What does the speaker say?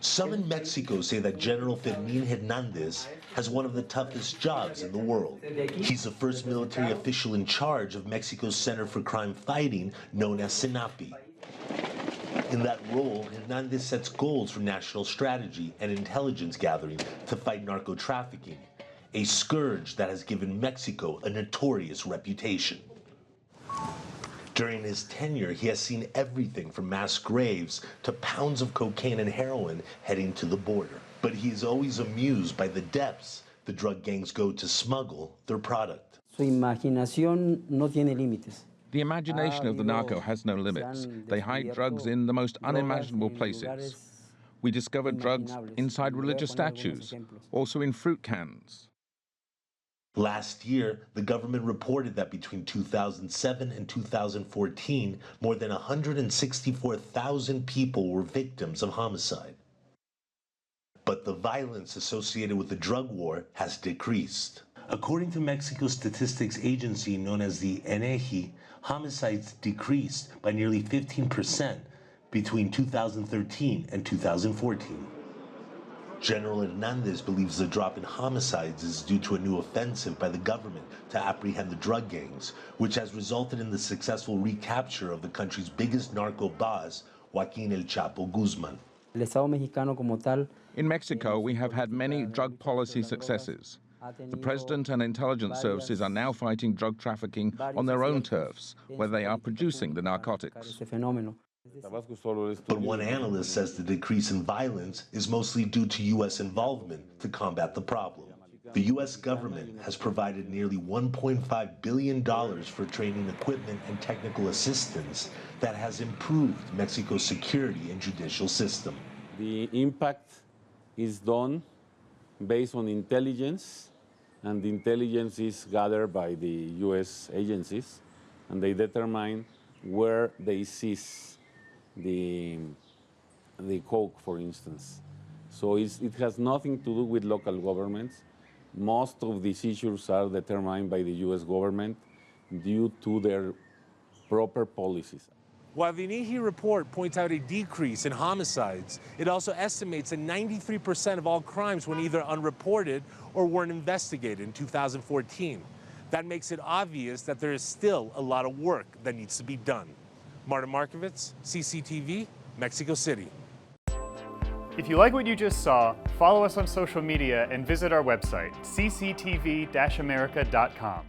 Some in Mexico say that General Fermín Hernández has one of the toughest jobs in the world. He's the first military official in charge of Mexico's Center for Crime Fighting, known as CENAPI. In that role, Hernández sets goals for national strategy and intelligence gathering to fight narco-trafficking, a scourge that has given Mexico a notorious reputation. During his tenure, he has seen everything from mass graves to pounds of cocaine and heroin heading to the border. But he is always amused by the depths the drug gangs go to smuggle their product. Su imaginación no tiene límites. The imagination of the narco has no limits. They hide drugs in the most unimaginable places. We discovered drugs inside religious statues, also in fruit cans. Last year, the government reported that between 2007 and 2014, more than 164,000 people were victims of homicide. But the violence associated with the drug war has decreased. According to Mexico's statistics agency known as the INEGI, homicides decreased by nearly 15% between 2013 and 2014. General Hernández believes the drop in homicides is due to a new offensive by the government to apprehend the drug gangs, which has resulted in the successful recapture of the country's biggest narco boss, Joaquín El Chapo Guzmán. El Estado mexicano como tal. In Mexico, we have had many drug policy successes. The President and intelligence services are now fighting drug trafficking on their own turfs, where they are producing the narcotics. But one analyst says the decrease in violence is mostly due to U.S. involvement to combat the problem. The U.S. government has provided nearly $1.5 billion for training equipment and technical assistance that has improved Mexico's security and judicial system. The impact is done based on intelligence, and the intelligence is gathered by the U.S. agencies, and they determine where they seize the coke, for instance. So it has nothing to do with local governments. Most of these issues are determined by the U.S. government due to their proper policies. While the INEGI report points out a decrease in homicides, it also estimates that 93% of all crimes went either unreported or weren't investigated in 2014. That makes it obvious that there is still a lot of work that needs to be done. Martin Markovits, CCTV, Mexico City. If you like what you just saw, follow us on social media and visit our website, cctv-america.com.